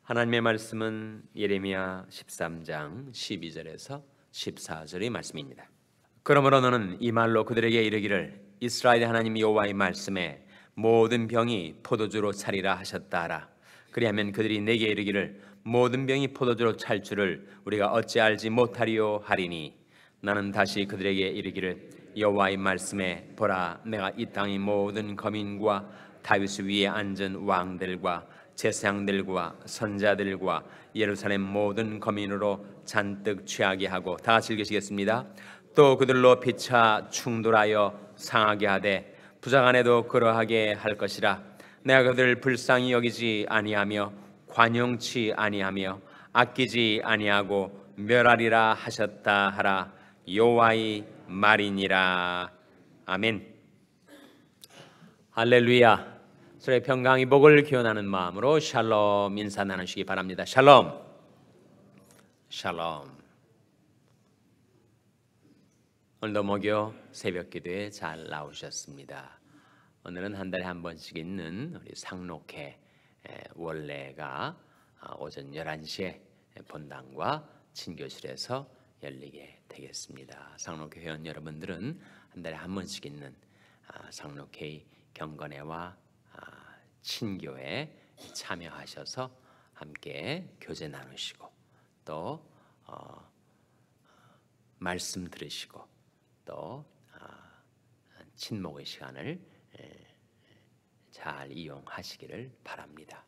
하나님의 말씀은 예레미야 13장 12절에서 14절의 말씀입니다. 그러므로 너는 이 말로 그들에게 이르기를 이스라엘의 하나님 여호와의 말씀에 모든 병이 포도주로 차리라 하셨다 하라. 그리하면 그들이 내게 이르기를 모든 병이 포도주로 찰 줄을 우리가 어찌 알지 못하리요 하리니 나는 다시 그들에게 이르기를 여호와의 말씀에 보라 내가 이 땅의 모든 거민과 다윗 위에 앉은 왕들과 제사장들과 선자들과 예루살렘 모든 거민으로 잔뜩 취하게 하고 다 같이 읽으시겠습니다. 또 그들로 피차 충돌하여 상하게 하되 부장안에도 그러하게 할 것이라. 내가 그들을 불쌍히 여기지 아니하며 관용치 아니하며 아끼지 아니하고 멸하리라 하셨다 하라. 여호와의 말이니라. 아멘. 할렐루야. 서로의 평강의 복을 기원하는 마음으로 샬롬 인사 나누시기 바랍니다. 샬롬. 샬롬. 오늘도 목요 새벽 기도에 잘 나오셨습니다. 오늘은 한 달에 한 번씩 있는 우리 상록회 원래가 오전 11시에 본당과 친교실에서 열리게 되겠습니다. 상록회 회원 여러분들은 한 달에 한 번씩 있는 상록회 경건회와 친교에 참여하셔서 함께 교제 나누시고 또 말씀 들으시고 또 친목의 시간을 잘 이용하시기를 바랍니다.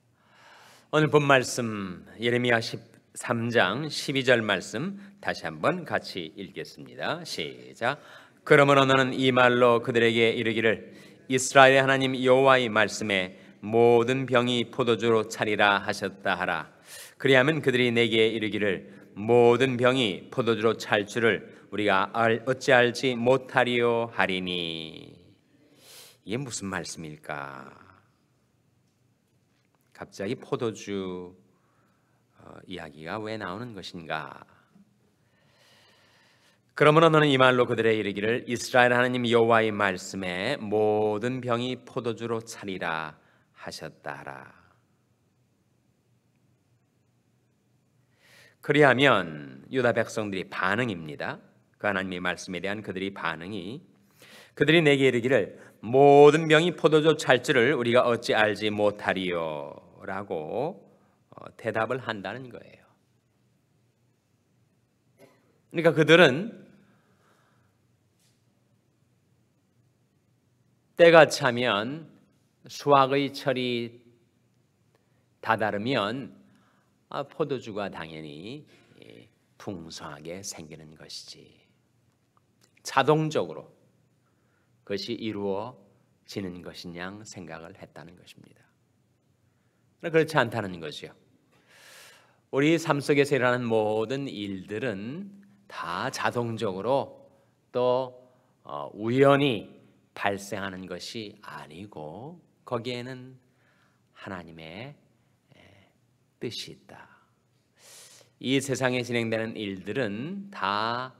오늘 본 말씀 예레미야 13장 12절 말씀 다시 한번 같이 읽겠습니다. 시작. 그러므로 너는 이 말로 그들에게 이르기를 이스라엘의 하나님 여호와의 말씀에 모든 병이 포도주로 차리라 하셨다 하라. 그리하면 그들이 내게 이르기를 모든 병이 포도주로 찰 줄을 우리가 어찌 알지 못하리요 하리니. 이게 무슨 말씀일까? 갑자기 포도주 이야기가 왜 나오는 것인가? 그러므로 너는 이 말로 그들에게 이르기를 이스라엘 하나님 여호와의 말씀에 모든 병이 포도주로 차리라 하셨다 하라. 그리하면 유다 백성들이 반응입니다. 그 하나님의 말씀에 대한 그들이 반응이 그들이 내게 이르기를 모든 병이 포도주 찰 줄을 우리가 어찌 알지 못하리요 라고 대답을 한다는 거예요. 그러니까 그들은 때가 차면 수확의 철이 다다르면 포도주가 당연히 풍성하게 생기는 것이지. 자동적으로 그것이 이루어지는 것이냐 생각을 했다는 것입니다. 그렇지 않다는 거죠. 우리 삶 속에서 일어나는 모든 일들은 다 자동적으로 또 우연히 발생하는 것이 아니고 거기에는 하나님의 뜻이 있다. 이 세상에 진행되는 일들은 다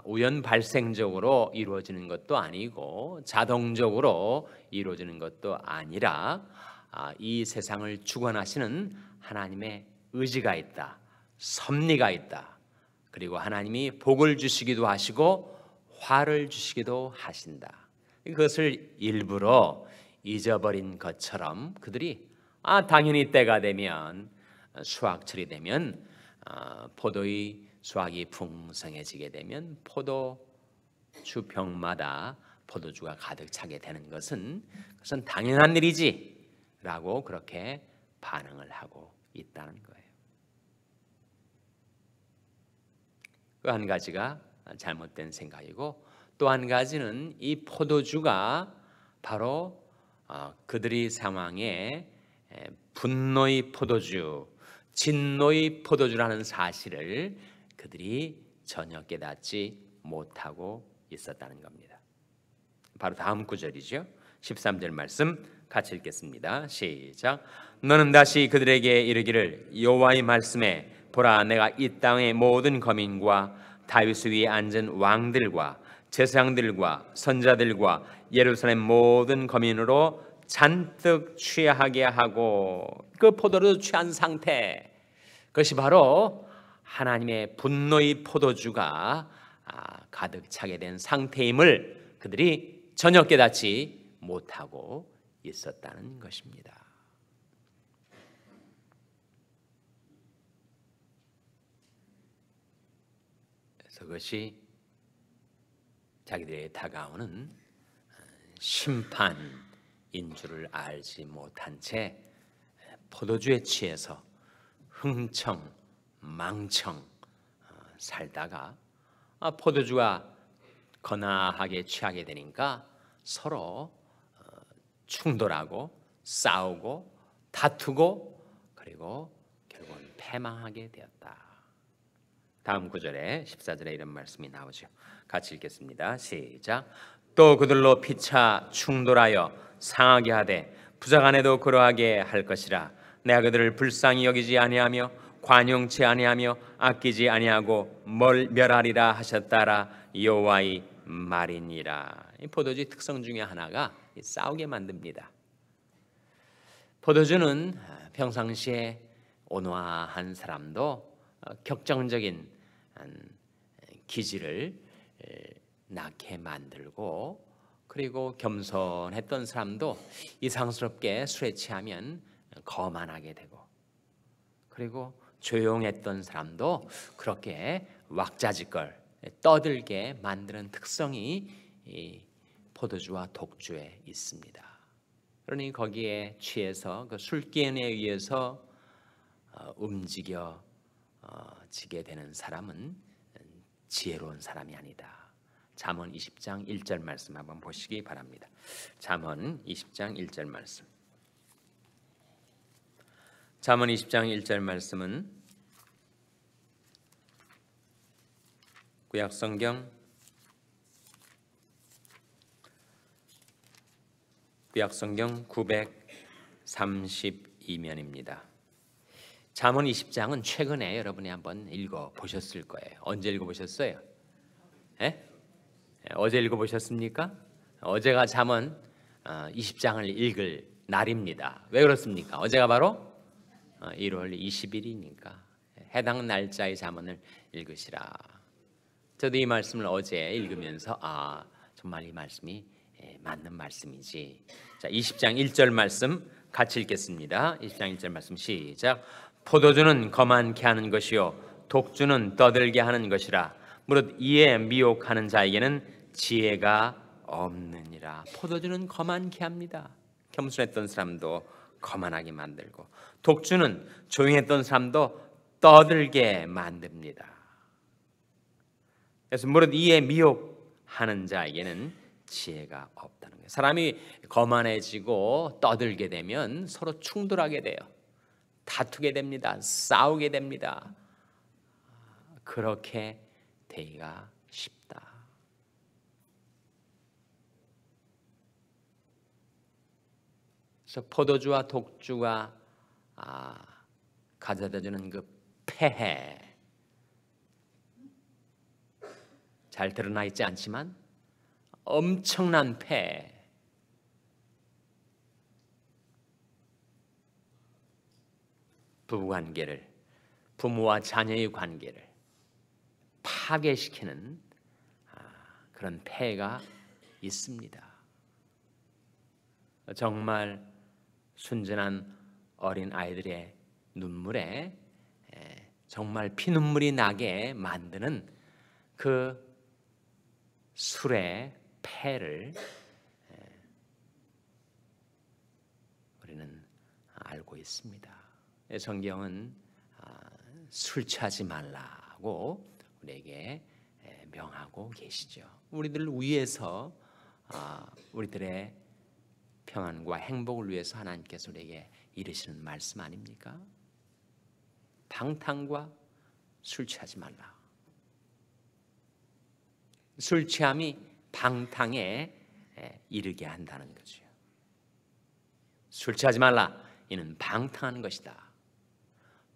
우연 발생적으로 이루어지는 것도 아니고 자동적으로 이루어지는 것도 아니라 이 세상을 주관하시는 하나님의 의지가 있다. 섭리가 있다. 그리고 하나님이 복을 주시기도 하시고 화를 주시기도 하신다. 그것을 일부러 잊어버린 것처럼 그들이 당연히 때가 되면 수확철이 되면 포도의 수확이 풍성해지게 되면 포도주 병마다 포도주가 가득 차게 되는 것은 그것은 당연한 일이지 라고 그렇게 반응을 하고 있다는 거예요. 그 한 가지가 잘못된 생각이고 또 한 가지는 이 포도주가 바로 그들의 상황에 분노의 포도주, 진노의 포도주라는 사실을 그들이 전혀 깨닫지 못하고 있었다는 겁니다. 바로 다음 구절이죠. 13절 말씀 같이 읽겠습니다. 시작. 너는 다시 그들에게 이르기를 여호와의 말씀에 보라 내가 이 땅의 모든 거민과 다윗 위에 앉은 왕들과 제사장들과 선자들과 예루살렘 모든 거민으로 잔뜩 취하게 하고 그 포도로 취한 상태 그것이 바로 하나님의 분노의 포도주가 가득 차게 된 상태임을 그들이 전혀 깨닫지 못하고 있었다는 것입니다. 그래서 그것이 자기들에게 다가오는 심판인 줄을 알지 못한 채 포도주에 취해서 흥청망청 살다가 포도주가 거나하게 취하게 되니까 서로 충돌하고 싸우고 다투고 그리고 결국은 패망하게 되었다. 다음 구절에 14절에 이런 말씀이 나오죠. 같이 읽겠습니다. 시작. 또 그들로 피차 충돌하여 상하게 하되 부자간에도 그러하게 할 것이라. 내가 그들을 불쌍히 여기지 아니하며 관용치 아니하며 아끼지 아니하고 멸하리라 하셨다라 여호와의 말이니라. 이 포도주의 특성 중에 하나가 싸우게 만듭니다. 포도주는 평상시에 온화한 사람도 격정적인 기질을 낳게 만들고, 그리고 겸손했던 사람도 이상스럽게 술에 취하면 거만하게 되고, 그리고 조용했던 사람도 그렇게 왁자지껄 떠들게 만드는 특성이 이 포도주와 독주에 있습니다. 그러니 거기에 취해서 그 술기운에 의해서 움직여지게 되는 사람은 지혜로운 사람이 아니다. 잠언 20장 1절 말씀 한번 보시기 바랍니다. 잠언 20장 1절 말씀. 잠언 20장 1절 말씀은 구약성경 932면입니다. 잠언 20장은 최근에 여러분이 한번 읽어보셨을 거예요. 언제 읽어보셨어요? 어제 읽어보셨습니까? 어제가 잠언 20장을 읽을 날입니다. 왜 그렇습니까? 어제가 바로 1월 20일이니까 해당 날짜의 잠언을 읽으시라. 저도 이 말씀을 어제 읽으면서 정말 이 말씀이 맞는 말씀이지. 자, 20장 1절 말씀 같이 읽겠습니다. 20장 1절 말씀 시작. 포도주는 거만케 하는 것이요 독주는 떠들게 하는 것이라. 무릇 이에 미혹하는 자에게는 지혜가 없느니라. 포도주는 거만케 합니다. 겸손했던 사람도 거만하게 만들고, 독주는 조용했던 사람도 떠들게 만듭니다. 그래서 무릇 이에 미혹하는 자에게는 지혜가 없다는 거예요. 사람이 거만해지고 떠들게 되면 서로 충돌하게 돼요. 다투게 됩니다. 싸우게 됩니다. 그렇게 되기가 쉽다. 그래서 포도주와 독주가 가져다주는 그 폐해, 잘 드러나 있지 않지만 엄청난 폐해, 부부관계를, 부모와 자녀의 관계를 파괴시키는 그런 폐해가 있습니다. 정말 순전한 어린 아이들의 눈물에 정말 피눈물이 나게 만드는 그 술의 폐를 우리는 알고 있습니다. 성경은 술 취하지 말라고 우리에게 명하고 계시죠. 우리들을 위해서, 우리들의 평안과 행복을 위해서 하나님께서 우리에게 이르시는 말씀 아닙니까? 방탕과 술 취하지 말라. 술 취함이 방탕에 이르게 한다는 거죠. 술 취하지 말라. 이는 방탕하는 것이다.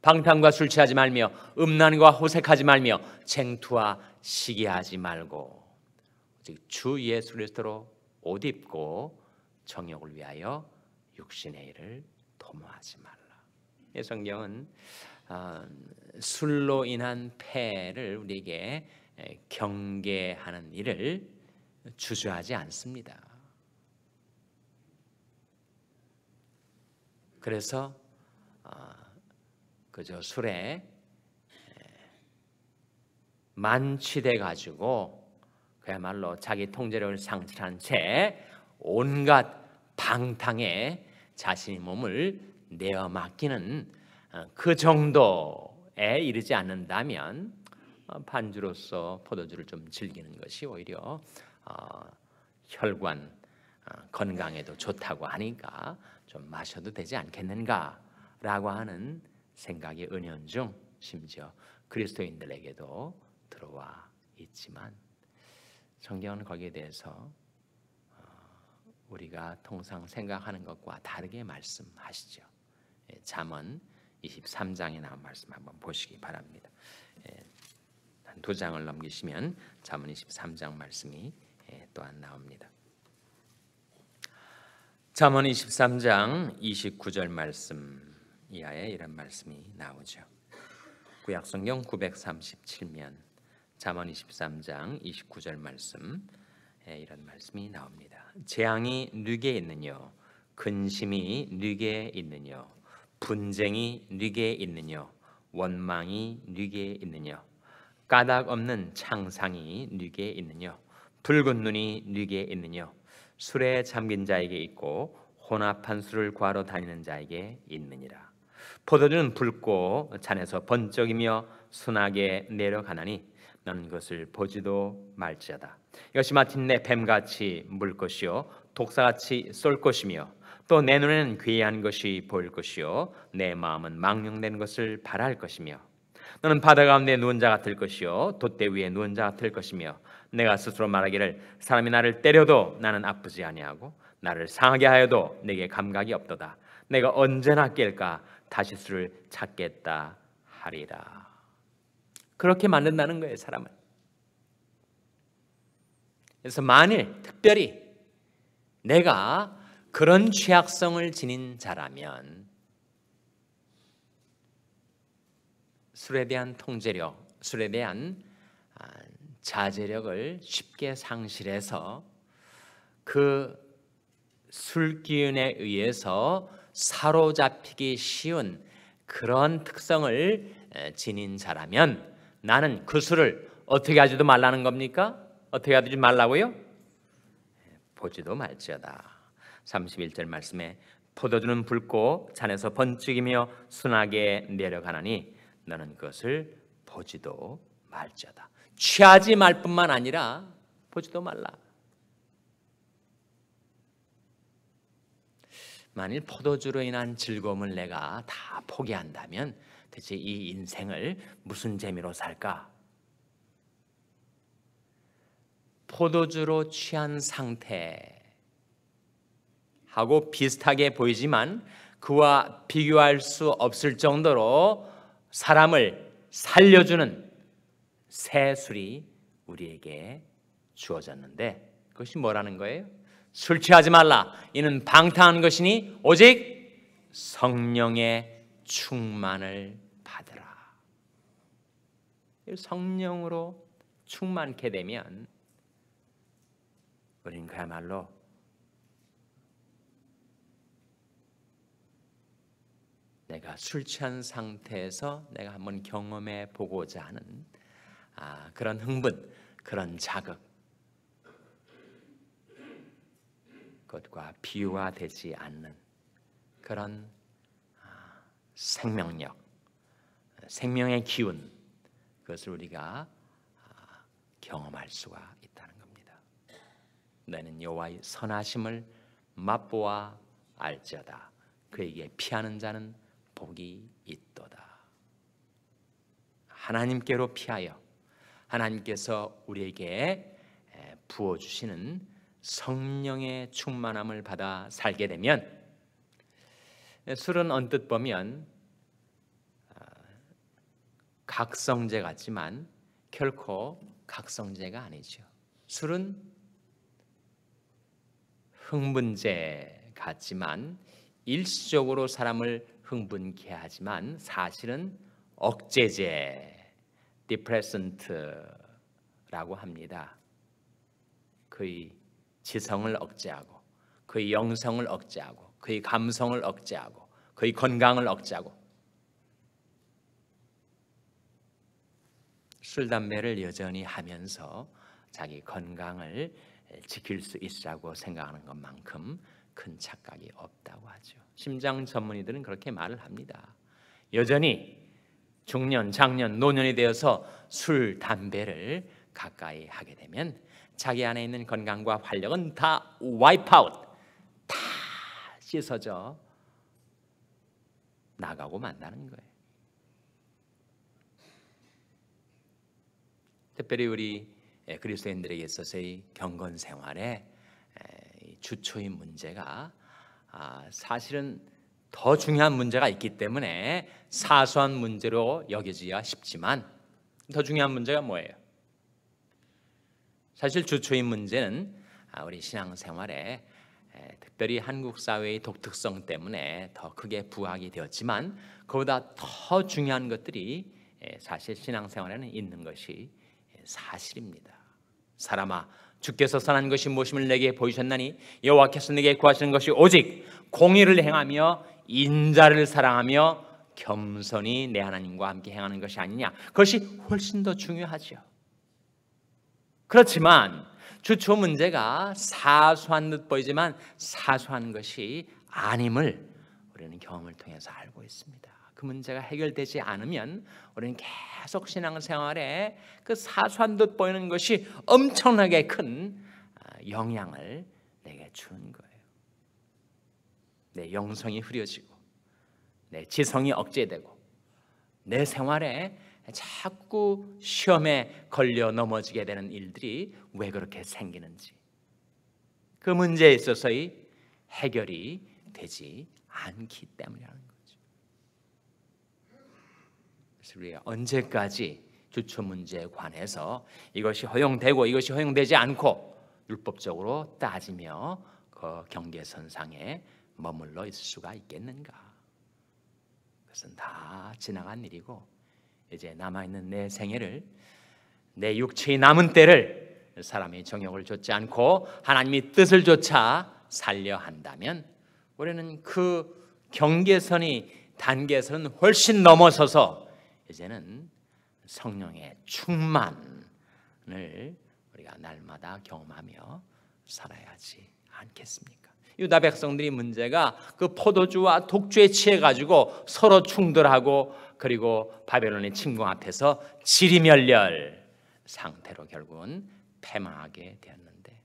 방탕과 술 취하지 말며 음란과 호색하지 말며 쟁투와 시기하지 말고 즉 주 예수 그리스도로 옷 입고 정욕을 위하여 육신의 일을 도모하지 말라. 이 성경은 술로 인한 폐를 우리에게 경계하는 일을 주저하지 않습니다. 그래서 그저 술에 만취돼 가지고 그야말로 자기 통제력을 상실한 채 온갖 방탕에 자신의 몸을 내어 맡기는 그 정도에 이르지 않는다면 반주로서 포도주를 좀 즐기는 것이 오히려 혈관 건강에도 좋다고 하니까 좀 마셔도 되지 않겠는가라고 하는 생각이 은연중 심지어 그리스도인들에게도 들어와 있지만 성경은 거기에 대해서 우리가 통상 생각하는 것과 다르게 말씀하시죠. 잠언 23장에 나온 말씀 한번 보시기 바랍니다. 한 두 장을 넘기시면 잠언 23장 말씀이 또한 나옵니다. 잠언 23장 29절 말씀 이하에 이런 말씀이 나오죠. 구약성경 937면 잠언 23장 29절 말씀 이런 말씀이 나옵니다. 재앙이 네게 있느뇨, 근심이 네게 있느뇨, 분쟁이 네게 있느뇨, 원망이 네게 있느뇨, 까닭 없는 창상이 네게 있느뇨, 붉은 눈이 네게 있느뇨, 술에 잠긴 자에게 있고 혼합한 술을 구하러 다니는 자에게 있느니라. 포도주는 붉고 잔에서 번쩍이며 순하게 내려가나니 너는 그것을 보지도 말지어다. 이것이 마침내 뱀같이 물 것이요 독사같이 쏠 것이며 또 내 눈에는 괴이한 것이 보일 것이요 내 마음은 망령된 것을 바랄 것이며 너는 바다 가운데 누운 자 같을 것이요 돛대 위에 누운 자 같을 것이며 내가 스스로 말하기를 사람이 나를 때려도 나는 아프지 아니하고 나를 상하게 하여도 내게 감각이 없도다. 내가 언제나 깰까 다시 술을 찾겠다 하리라. 그렇게 만든다는 거예요, 사람을. 그래서 만일 특별히 내가 그런 취약성을 지닌 자라면 술에 대한 통제력, 술에 대한 자제력을 쉽게 상실해서 그 술기운에 의해서 사로잡히기 쉬운 그런 특성을 지닌 자라면 나는 그 술을 어떻게 하지도 말라는 겁니까? 어떻게 하지 말라고요? 보지도 말지어다. 31절 말씀에 포도주는 붉고 잔에서 번쩍이며 순하게 내려가나니 너는 그것을 보지도 말지어다. 취하지 말 뿐만 아니라 보지도 말라. 만일 포도주로 인한 즐거움을 내가 다 포기한다면 대체 이 인생을 무슨 재미로 살까? 포도주로 취한 상태하고 비슷하게 보이지만 그와 비교할 수 없을 정도로 사람을 살려주는 새 술이 우리에게 주어졌는데 그것이 뭐라는 거예요? 술 취하지 말라. 이는 방탕한 것이니 오직 성령의 충만을 받으라. 성령으로 충만케 되면 우리는 그야말로 내가 술 취한 상태에서 내가 한번 경험해 보고자 하는 그런 흥분, 그런 자극, 그것과 비유가 되지 않는 그런 생명력, 생명의 기운, 그것을 우리가 경험할 수가 있다는 겁니다. 너는 여호와의 선하심을 맛보아 알지어다. 그에게 피하는 자는 복이 있도다. 하나님께로 피하여 하나님께서 우리에게 부어주시는 성령의 충만함을 받아 살게 되면 술은 언뜻 보면 각성제 같지만 결코 각성제가 아니죠. 술은 흥분제 같지만 일시적으로 사람을 흥분케 하지만 사실은 억제제, 디프레센트라고 합니다. 그의 지성을 억제하고, 그의 영성을 억제하고, 그의 감성을 억제하고, 그의 건강을 억제하고, 술, 담배를 여전히 하면서 자기 건강을 지킬 수 있으라고 생각하는 것만큼 큰 착각이 없다고 하죠. 심장 전문의들은 그렇게 말을 합니다. 여전히 중년, 장년, 노년이 되어서 술, 담배를 가까이 하게 되면 자기 안에 있는 건강과 활력은 다 와이프아웃, 다 씻어져 나가고 만다는 거예요. 특별히 우리 그리스도인들에게 있어서의 경건 생활에 주초의 문제가 사실은 더 중요한 문제가 있기 때문에 사소한 문제로 여겨지기가 쉽지만, 더 중요한 문제가 뭐예요? 사실 주초의 문제는 우리 신앙생활에 특별히 한국 사회의 독특성 때문에 더 크게 부각이 되었지만, 그보다 더 중요한 것들이 사실 신앙생활에는 있는 것이 사실입니다. 사람아, 주께서 선한 것이 무엇임을 내게 보이셨나니 여호와께서 내게 구하시는 것이 오직 공의를 행하며 인자를 사랑하며 겸손히 내 하나님과 함께 행하는 것이 아니냐. 그것이 훨씬 더 중요하죠. 그렇지만 주초 문제가 사소한 듯 보이지만 사소한 것이 아님을 우리는 경험을 통해서 알고 있습니다. 그 문제가 해결되지 않으면 우리는 계속 신앙생활에 그 사소한 듯 보이는 것이 엄청나게 큰 영향을 내게 주는 거예요. 내 영성이 흐려지고, 내 지성이 억제되고, 내 생활에 자꾸 시험에 걸려 넘어지게 되는 일들이 왜 그렇게 생기는지, 그 문제에 있어서의 해결이 되지 않기 때문이라는 거예요. 우리가 언제까지 주초 문제에 관해서 이것이 허용되고 이것이 허용되지 않고 율법적으로 따지며 그 경계선상에 머물러 있을 수가 있겠는가? 그것은 다 지나간 일이고, 이제 남아있는 내 생애를, 내 육체의 남은 때를 사람의 정욕을 좇지 않고 하나님의 뜻을 좇아 살려 한다면 우리는 그 경계선이 단계선은 훨씬 넘어서서 이제는 성령의 충만을 우리가 날마다 경험하며 살아야지 않겠습니까? 유다 백성들이 문제가 그 포도주와 독주에 취해가지고 서로 충돌하고, 그리고 바벨론의 침공 앞에서 지리멸렬 상태로 결국은 패망하게 되었는데,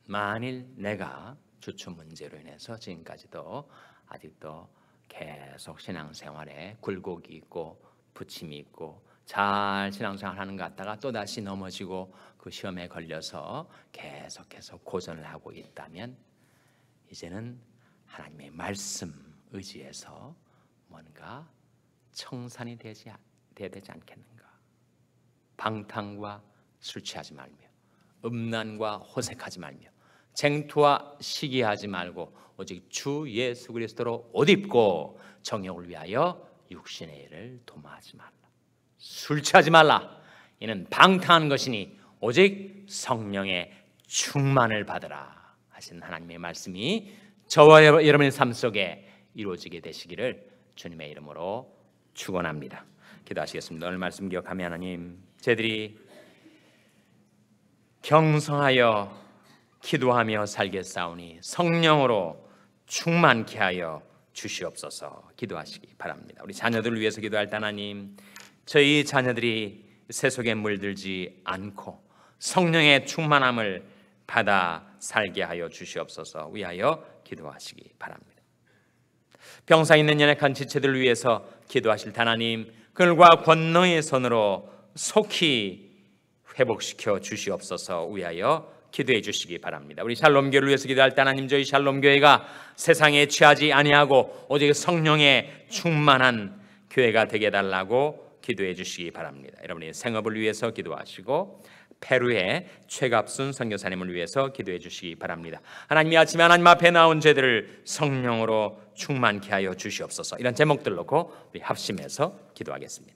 만일 내가 주초 문제로 인해서 지금까지도 아직도 계속 신앙생활에 굴곡이 있고 부침이 있고 잘 신앙생활 하는 것 같다가 또다시 넘어지고 그 시험에 걸려서 계속해서 고전을 하고 있다면, 이제는 하나님의 말씀 의지에서 뭔가 청산이 돼야 되지 않겠는가? 방탕과 술 취하지 말며, 음란과 호색하지 말며, 쟁투와 시기하지 말고 오직 주 예수 그리스도로 옷 입고 정욕을 위하여 육신의 일을 도모하지 말라. 술 취하지 말라. 이는 방탕한 것이니 오직 성령의 충만을 받으라 하신 하나님의 말씀이 저와 여러분의 삶 속에 이루어지게 되시기를 주님의 이름으로 축원합니다. 기도하시겠습니다. 오늘 말씀 기억하며 하나님, 저희들이 경성하여 기도하며 살겠사오니 성령으로 충만케 하여 주시옵소서. 기도하시기 바랍니다. 우리 자녀들을 위해서 기도할 때 하나님, 저희 자녀들이 세속에 물들지 않고 성령의 충만함을 받아 살게 하여 주시옵소서 위하여 기도하시기 바랍니다. 병사 있는 연약한 지체들을 위해서 기도하실 때 하나님, 그들과 권능의 손으로 속히 회복시켜 주시옵소서 위하여 기도해 주시기 바랍니다. 우리 샬롬교회를 위해서 기도할 때 하나님, 저희 샬롬교회가 세상에 취하지 아니하고 오직 성령의 충만한 교회가 되게 해달라고 기도해 주시기 바랍니다. 여러분의 생업을 위해서 기도하시고, 페루의 최갑순 선교사님을 위해서 기도해 주시기 바랍니다. 하나님이 아침에 하나님 앞에 나온 죄들을 성령으로 충만케 하여 주시옵소서. 이런 제목들 놓고 우리 합심해서 기도하겠습니다.